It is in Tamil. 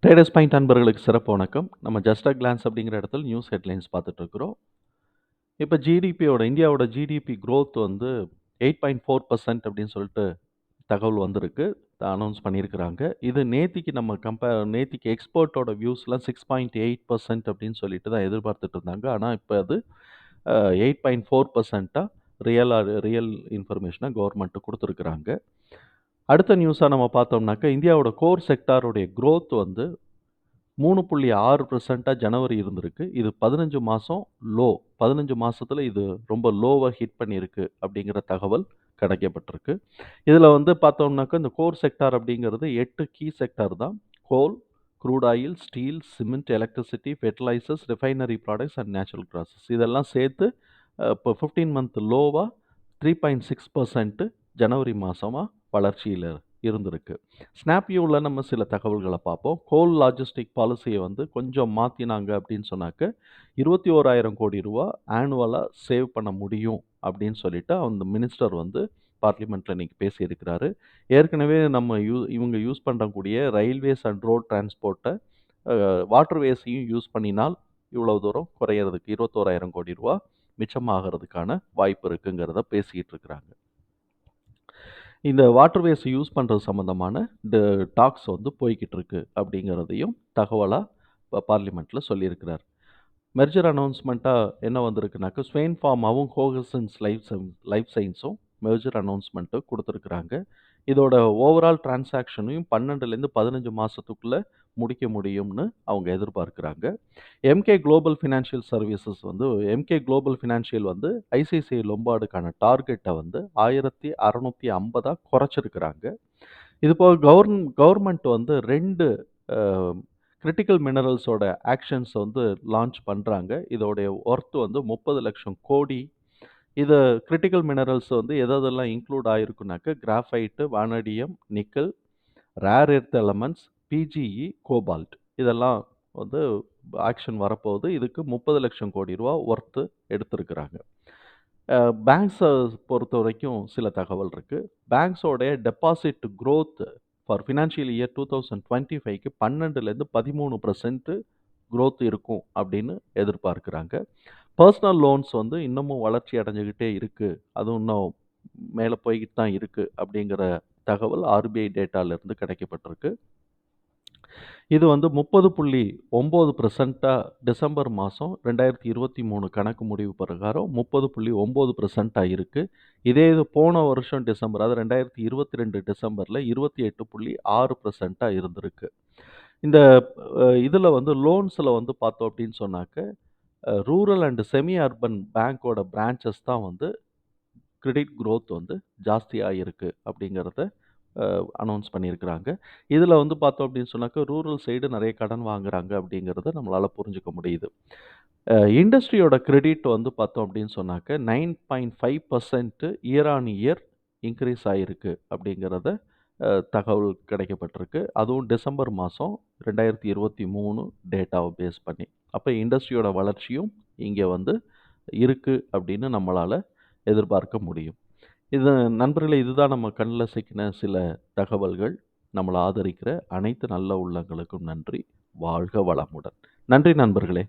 ட்ரேடர்ஸ் பாயிண்ட் அன்பர்களுக்கு சிறப்பு வணக்கம். நம்ம ஜஸ்ட் அ கிளான்ஸ் அப்படிங்கிற இடத்துல நியூஸ் ஹெட்லைன்ஸ் பார்த்துட்டு இருக்கிறோம். இப்போ இந்தியாவோட ஜிடிபி growth வந்து 8.4% அப்படின்னு சொல்லிட்டு தகவல் வந்திருக்கு. அனௌன்ஸ் பண்ணியிருக்கிறாங்க. இது நேத்திக்கு எக்ஸ்போர்ட்டோட வியூஸ்லாம் 6.8% அப்படின்னு சொல்லிட்டு தான் எதிர்பார்த்துட்டு இருந்தாங்க. ஆனால் இப்போ அது 8.4%ஆ ரியல் இன்ஃபர்மேஷனை கவர்மெண்ட் கொடுத்துருக்குறாங்க. அடுத்த நியூஸாக நம்ம பார்த்தோம்னாக்கா இந்தியாவோட கோர் செக்டாருடைய growth வந்து 3.6% ஜனவரி இருந்திருக்கு. இது 15 மாசம் லோ. 15 மாசத்துல இது ரொம்ப லோவா ஹிட் பண்ணியிருக்கு அப்படிங்கிற தகவல் கிடைக்கப்பட்டிருக்கு. இதுல வந்து பார்த்தோம்னாக்கா, இந்த கோர் செக்டார் அப்படிங்கிறது 8 கீ செக்டார் தான். Coal, crude oil, steel, cement, electricity, fertilisers, refinery products and natural gases இதெல்லாம் சேர்த்து இப்போ 15 மந்த் லோவா 3.6% ஜனவரி மாசமா வளர்ச்சியில இருந்திருக்கு. ஸ்னாப்வியூல நம்ம சில தகவல்கள பார்ப்போம். கோல் லாஜிஸ்டிக் பாலிசிய வந்து கொஞ்சம் மாத்தினாங்க அப்படின்னு சொன்னாக்க, ரூ. 21,000 ஆனுவலா சேவ் பண்ண முடியும் அப்படின்னு சொல்லிட்டு அந்த மினிஸ்டர் வந்து பார்லிமென்ட்ல இன்னைக்கு பேசியிருக்கிறாரு. ஏற்கனவே இவங்க யூஸ் பண்ணக்கூடிய ரயில்வேஸ் அண்ட் ரோட் டிரான்ஸ்போர்ட்ட வாட்டர்வேஸையும் யூஸ் பண்ணினால் இவ்வளவு தூரம் குறையறதுக்கு ரூ. 21,000 மிச்சமாகறதுக்கான வாய்ப்பு இருக்குங்கிறத பேசிக்கிட்டு இருக்கிறாங்க. இந்த வாட்டர்வேஸ் யூஸ் பண்ணுறது சம்மந்தமான டாக்ஸ் வந்து போய்கிட்டு இருக்கு அப்படிங்கிறதையும் தகவலாக பார்லிமெண்ட்டில் சொல்லியிருக்கிறார். மெர்ஜர் அனௌன்ஸ்மெண்ட்டாக என்ன வந்திருக்குனாக்கா, ஸ்வெயின் ஃபார்மாவும் கோகசன்ஸ் லைஃப் சயின்ஸும் மெர்ஜர் அனௌன்ஸ்மெண்ட்டு கொடுத்துருக்குறாங்க. இதோட ஓவரால் டிரான்சாக்ஷனையும் 12லேருந்து 15 மாதத்துக்குள்ளே முடிக்க முடியும்னு அவங்க எதிர்பார்க்குறாங்க. எம்கே குளோபல் ஃபினான்ஷியல் சர்வீசஸ் வந்து வந்து ஐசிஐசிஐ லொம்பார்டுக்கான டார்கெட்டை வந்து 1650 குறைச்சிருக்கிறாங்க. இது போக கவர்மெண்ட் வந்து 2 கிரிட்டிக்கல் மினரல்ஸோட ஆக்ஷன்ஸ் வந்து லான்ச் பண்ணுறாங்க. இதோடைய ஒர்த் வந்து 30 லட்சம் கோடி. இது கிரிட்டிக்கல் மினரல்ஸ் வந்து எதெல்லாம் இன்க்ளூட் ஆகிருக்குனாக்க, graphite, vanadium, nickel, rare earth elements, PGE, cobalt இதெல்லாம் வந்து ஆக்ஷன் வரப்போகுது. இதுக்கு 30 லட்சம் கோடி ரூபா ஒர்த்து எடுத்திருக்கிறாங்க. பேங்க்ஸை பொறுத்த வரைக்கும் சில தகவல் இருக்குது. பேங்க்ஸோடைய deposit growth for financial year 2025க்கு 12லேருந்து 13% growth இருக்கும் அப்படின்னு எதிர்பார்க்குறாங்க. பர்சனல் லோன்ஸ் வந்து இன்னமும் வளர்ச்சி அடைஞ்சுக்கிட்டே இருக்குது. அதுவும் இன்னும் மேலே போய்கிட்டு தான் இருக்குது அப்படிங்கிற தகவல் ஆர்பிஐ டேட்டாலேருந்து கிடைக்கப்பட்டிருக்கு. இது வந்து 30.9% டிசம்பர் மாதம் 2023 கணக்கு முடிவு பிரகாரம் 30.9% இருக்குது. இது போன வருஷம் டிசம்பர், அதாவது 2022 டிசம்பரில் 28.6% இருந்திருக்கு. இந்த இதில் வந்து லோன்ஸில் வந்து பார்த்தோம் அப்படின்னு சொன்னாக்க, ரூரல் அண்ட் செமி அர்பன் பேங்க்கோட பிரான்ச்சஸ் தான் வந்து கிரெடிட் growth வந்து ஜாஸ்தியாக இருக்குது அப்படிங்கிறத அனௌன்ஸ் பண்ணியிருக்கிறாங்க. இதில் வந்து பார்த்தோம் அப்படின்னு சொன்னாக்க, ரூரல் சைடு நிறைய கடன் வாங்குறாங்க அப்படிங்கிறத நம்மளால் புரிஞ்சுக்க முடியுது. இண்டஸ்ட்ரியோட கிரெடிட் வந்து பார்த்தோம் அப்படின்னு சொன்னாக்க 9.5% இயர் ஆன் இயர் இன்க்ரீஸ் ஆகிருக்கு அப்படிங்கிறத தகவல் கிடைக்கப்பட்டிருக்கு. அதுவும் டிசம்பர் மாதம் 2023 டேட்டாவை பேஸ் பண்ணி. அப்போ இண்டஸ்ட்ரியோட வளர்ச்சியும் இங்கே வந்து இருக்குது அப்படின்னு நம்மளால் எதிர்பார்க்க முடியும். நண்பர்களே, இதுதான் நம்ம கண்ணில் சிக்கின சில தகவல்கள். நம்மளை ஆதரிக்கிற அனைத்து நல்ல உள்ளங்களுக்கும் நன்றி. வாழ்க வளமுடன். நன்றி நண்பர்களே.